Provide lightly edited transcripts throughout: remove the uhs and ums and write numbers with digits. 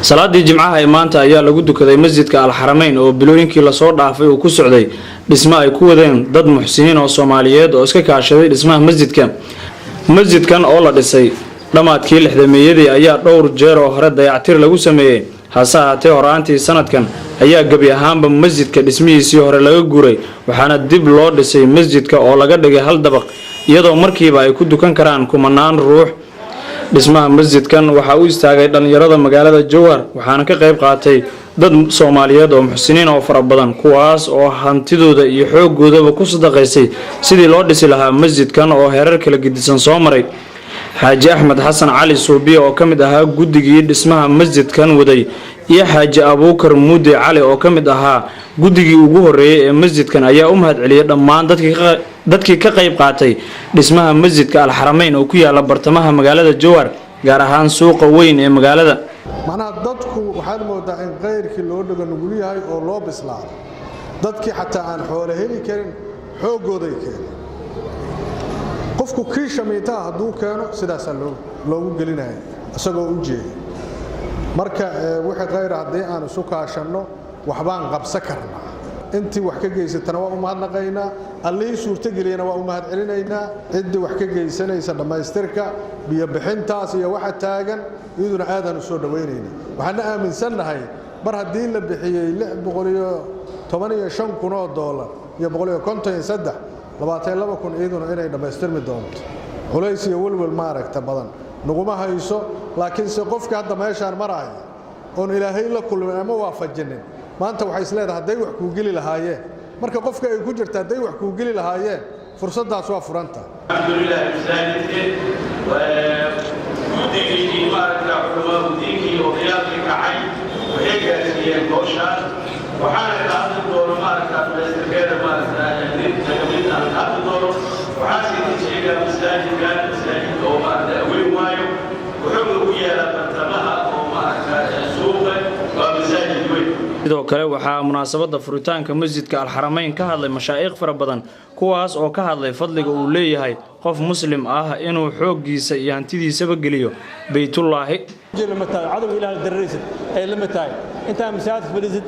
salaadii jimcaha ee maanta ayaa lagu dukaday masjidka Al-Haramayn oo bilooyinkii la soo dhaafay uu ku socday dhismo ay ku wadeen dad muxsiniin oo Soomaaliyeed oo iska kaashaday dhismaha masjidkan oo la dhisay dhamaadkii 60meeyadii ayaa dhowr jeer oo hore dayactir lagu sameeyay hase ahaatee horaantii sanadkan ayaa gabi ahaanba masjidka dhismihiisii hore laga guuray waxaana dib loo dhisay masjidka oo laga dhigay hal dabaq iyadoo markiiba ay ku dukan karaan kumanaan ruux dhismaha masjidkan waxa uu istaagay dhalinyarada magaalada Jowhar waxaana ka qayb qaatay dad Soomaaliyeed oo muxsiniin oo fara badan kuwaas oo hantidooda iyo xooggoodaba ku sadaqaysay sidii loo dhisi lahaa masjidkan oo heerar kala gedisan soo maray Xaaji Axmed Xasan Cali Suubiye oo kamid ahaa guddigii dhismaha masjidkan waday iyo Xaaji Abuukar Muudi Cali oo kamid ahaa guddigii ugu horeeyay ee masjidkan ayaa u mahadceliyay dhammaan dadkii ka qayb qaatay dhismaha masjidka Al-Haramayn oo ku yaala bartamaha magaalada Jowhar gaar ahaan suuqa weyn ee magaalada macnaha dadku waxaan moodaa in qeyrkii loo dhaga nugul yahay oo loo bislaado dadkii xataa aan xoolo heli karin xoogooday keeneen qofku kiisha miitaa hadduu keeno sidaas loogu gelinayo isagoo u jeeda marka wixii qeyr haddii aan isu kaashanno waxbaan qabsan karnaa intii wax ka geysatana waa u mahadnaqaynaa allihii suurtageliyana waa u mahadcelinaynaa ciddii wax ka geysanaysa dhammaystirka biyo bixintaas iyo waxa taagan iyaduna aadaan u soo dhawaynaynaa waxaana aaminsannahay mar haddii la bixiyey $615,000 iyo $153 22,000 iyaduna inay dhammaystirmi doonto culays iyo walwal maaragta badan naguma hayso laakiin se qofka hadda meeshaan maraya oon ilaahay la kulmin ama waafajinin maanta waxay isleedahay hadday wax kuu geli lahaayeen marka qofka ay ku jirta hadday wax kuu geli lahaayeen fursadaas waa furanta alxamdulilah masaajidkii guddigii maaragta culamaa guddigii oo qiyaadkii kacay waxay gaarsiiyeen howshaan waxaana ka hadli doono maaragta dhammaystirkeeda maaragta mid aan ka hadli doono waxaa sii sheegaa masaajidka oo maaragta weyn waayo wuxuu ugu yaalaa bartamaha oo maaragta suuqa waa masaajid weyn sidoo kale waxaa munaasabada furitaanka masjidka Al-Haramayn ka hadlay mashaayikh fara badan kuwaas oo ka hadlay fadliga uu leeyahay qof muslim ah inuu xooggiisa iyo hantidiisaba geliyo baytullaahi عدو إله الدريسد أي لما تاي أنت مساعد فليسد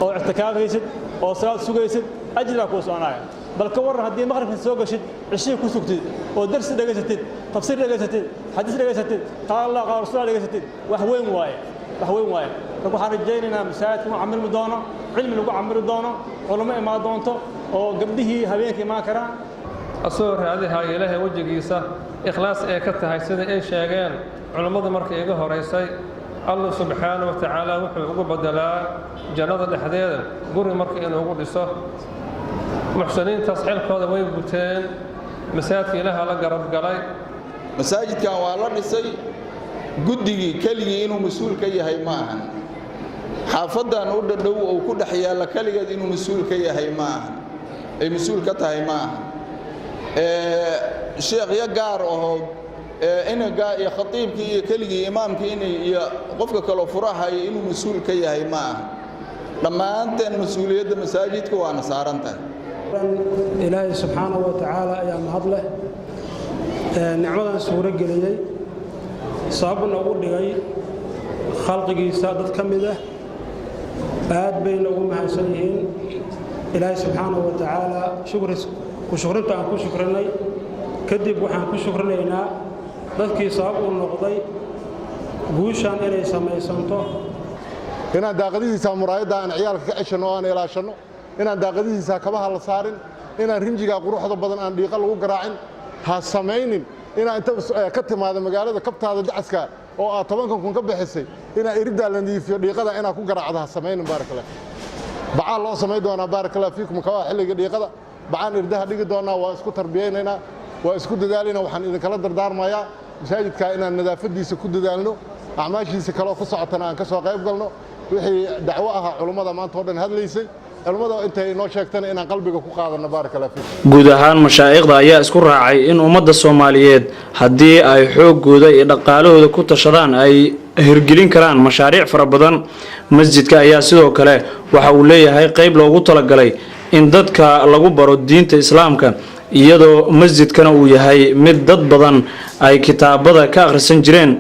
أو اعتكاف يسد أو صلاة سوق يسد أجرك وصناعه بل كور هدي مغرب في السوق شد 20 كسوكتي ودرس دقيقتين تفسير دقيقتين حديث دقيقتين قال الله قال رسول الله دقيقتين وحوين واي لو حنا جاينا مساعد عمل مدونه علم لو عمل دونه علماء ما دونته او قبله هبينك ما كران أصور هذه هاي إلهي وجهيسا إخلاص إيكتها سيدة إيه شاقين علماء مركي إيقه رئيسي الله سبحانه وتعالى وحو بدلا جنة الحديدة قرر مركي إنه قرر إساه محسنين تصحيح كذا ويبوتين مساجد إلهي على قرب قلي مساجد كان والله نسي قدي كلي إنه مسؤول كي هاي معهن حافظة نود الدو أو كل حيال كلي إنه مسؤول كي هاي معهن أي مسؤول كتها هاي معهن الشيخ يقار أو إنه يا خطيب كي كلي إمام كي إنه قفك كلو فراحة إنه مسؤول كي هاي معهن لما أنت المسؤولية المساجد كوانا صارنت إلهي سبحانه وتعالى يا مهضله نعمة سورة جلية صابنا ودي خلقي سادة كمدة بعد بين أمها سنين إلهي سبحانه وتعالى شكرت عن كل شكرنا كذب وحن كل شكرنا ذكي صاب النقضي بوشان إلى سماء سنته هنا داقدي ساموراي دان عيال كعشنو أنا إلى شنو هنا داقدي ساكبها لصارن هنا رنجيكا قروح بدن أن ديقل وقراعن هالسماين هنا أنت كتم هذا مقالة كبت هذا دعسك أو طبعاً كن كبحسي هنا يريد اللي في ديقة أنا كون قراع هذا السماين بارك الله بعال الله سمايدو أنا بارك الله فيكم كوا حلقة ديقة بعان يردها ديقة أنا واسكو تربيين هنا واسكو دالينا وحن إذا كلا دردار مايا مساجد كائنا النظافة دي سكو دالينو أعماشي سكلا قصعتنا أن كسر قيب قلنا وحي دعواها علماء ما تودن هذا ليس علماء أنت إنه شاكتنا إن قلبك كقاعدنا بارك الله فيك. guud ahaan mashaayikda ayaa isku raacay in ummadda Soomaaliyeed haddii ay xoogooda iyo dhaqaalahooda ku tashadaan ay hirgelin karaan mashaariic fara badan masjidka ayaa sidoo kale waxa uu leeyahay qayb loogu talagalay in dadka lagu baro diinta islaamka iyadoo masjidkana uu yahay mid dad badan ay kitaabada ka akhrisan jireen